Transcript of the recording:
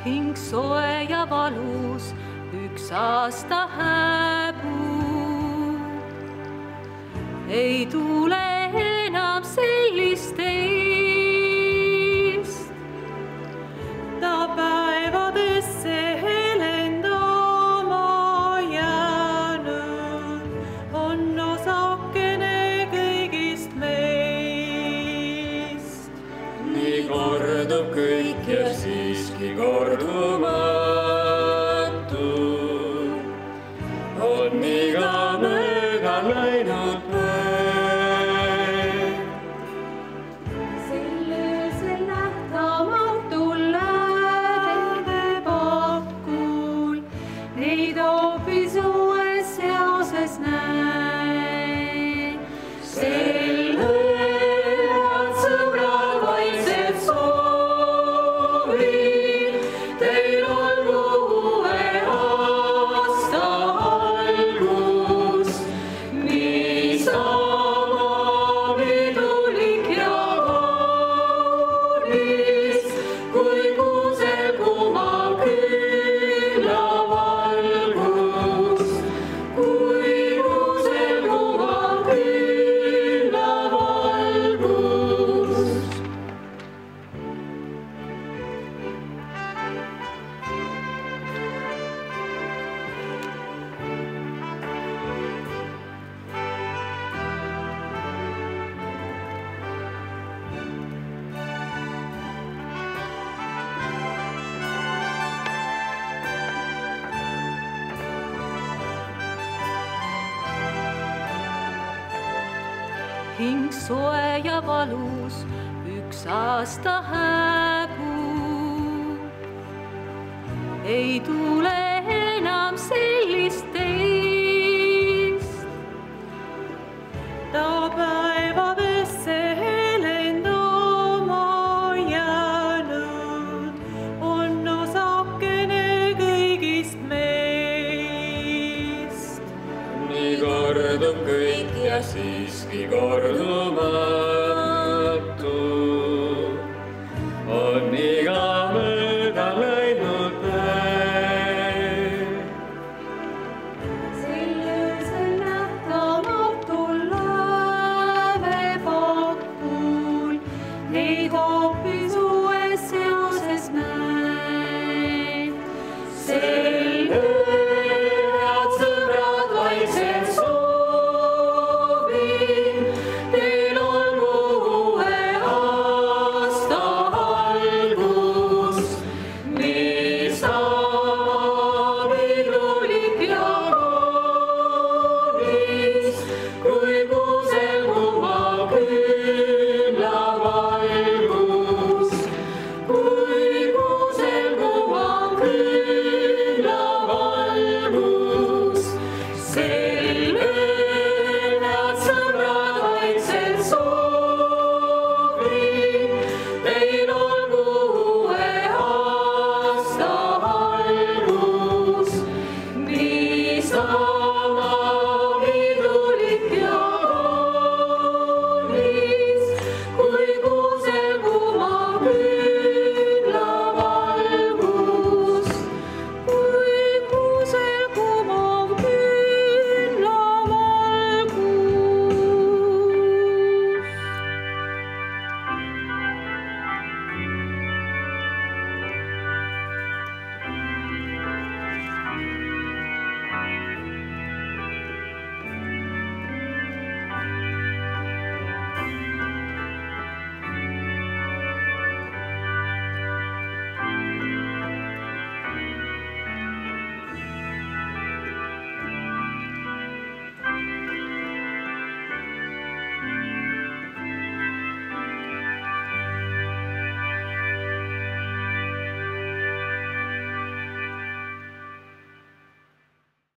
hing soe ja valus, üks aasta hääbub. Ei tule enam sellist teist, ta päevadesse helendama jäänud, on osakene kõigist meist. Nii kordub kõik ja siiski kordumatu, on iga mööda läinud päev. Sellisel nähtamatul lädepakul neid hoopis uues seoses näen. Head sõbrad, vaimsed soovid, teil olgu uue aasta algus, niisama pidulik ja kaunis, kui kuusel kuumav külla valgus, kui kuusel kuumav külla valgus. Hing soe ja valus, üks aasta hääbub. Ei tule